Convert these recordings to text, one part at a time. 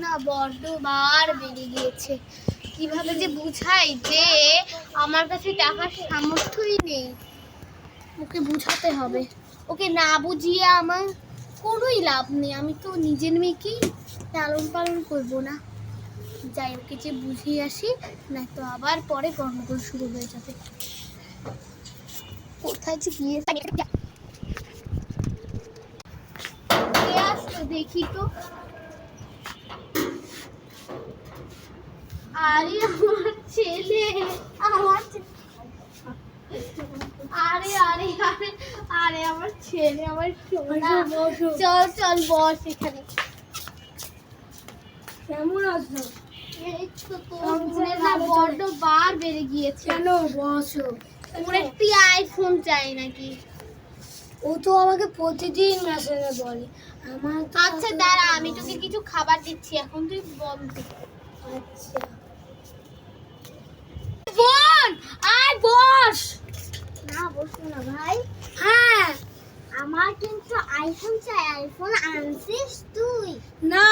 না বড্ড বার বেড়ে গিয়েছে। কিভাবে যে বুঝাই যে আমার কাছে টাকার সামর্থ্যই নেই। ওকে বুঝাতে হবে। ওকে না বুঝিয়ে আমার কোনোই লাভ নেই। আমি তো নিজের মেয়েকেই লালন পালন করবো না। যাই, ওকে যে বুঝিয়ে আসি, না তো আবার পরে গন্ডগোল শুরু হয়ে যাবে। কোথায় যে গিয়ে আসলো দেখি তো। আরে আমার ছেলে, আরে আরে আরে আরে আমার ছেলে, আমার সোনা। চল চল বস এখানে। কেমন আছো? এই তো তোর বোনের না বড্ড বার বেড়ে গিয়েছে। কেন বসো? ওর একটি আইফোন চাই নাকি? ও তো আমাকে প্রতিদিন মেসেজে বলে। আমার আচ্ছা দাঁড়া, আমি তোকে কিছু খাবার দিচ্ছি, এখন তুই বন্ধ। আচ্ছা বোন আয় বস। না বসো না ভাই। হ্যাঁ আমার কিন্তু আইফোন চাই। আইফোন আনছিস তুই? না,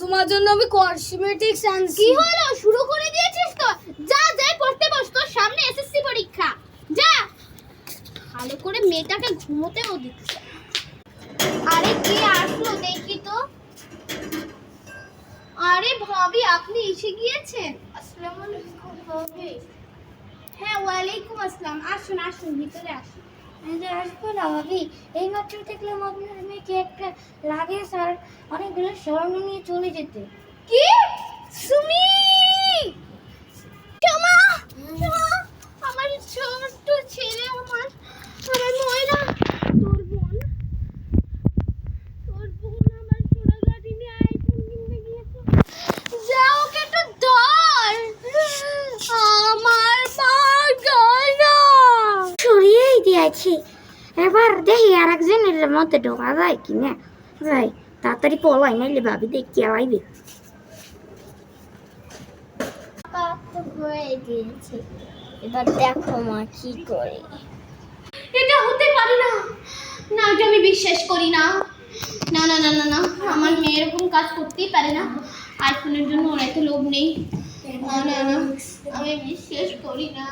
তোমার জন্য আমি কসমেটিক্স আনছি। কি হলো, শুরু করে দিয়েছিস তো? যা যাই পড়তে বস, তোর সামনে এসএসসি পরীক্ষা। যা, ভালো করে মেয়েটাকে ঘুমোতেও দিচ্ছে। আরে কে আসলো দেখি তো। আরে ভাবি, আপনি এসে গিয়েছেন? আসসালামু আলাইকুম ভাবি। হ্যাঁ ওয়ালাইকুম আসসালাম। আসুন আসুন, ভিতরে আসুন। আসবো না ভাবি, এই মাত্র দেখলাম আপনার মেয়েকে একটা লাগে স্যার অনেকগুলো স্বর্ণ নিয়ে চলে যেতে। কি? সুমি, ক্ষমা ক্ষমা, আমার ছোট্ট ছেলে, আমার আমার ময়না, তোর বোন আমার চোরা গাড়ি নিয়ে আইফোন কিনতে গিয়েছে। যা, ওকে একটু ধর। আমার মা গয়না সরিয়েই দিয়েছি। এবার দেখি আর একজনের মধ্যে ঢোকা যায় কি না। যাই তাড়াতাড়ি পলাই, নাইলে ভাবি দেখি আইবে। হয়ে গিয়েছে, এবার দেখো মা কি করে। এটা হতে পারে না। না, এটা আমি বিশ্বাস করি না। না না না না না, আমার মেয়ে এরকম কাজ করতেই পারে না। আইফোনের জন্য ওর এত লোভ নেই। না না না, আমি বিশ্বাস করি না।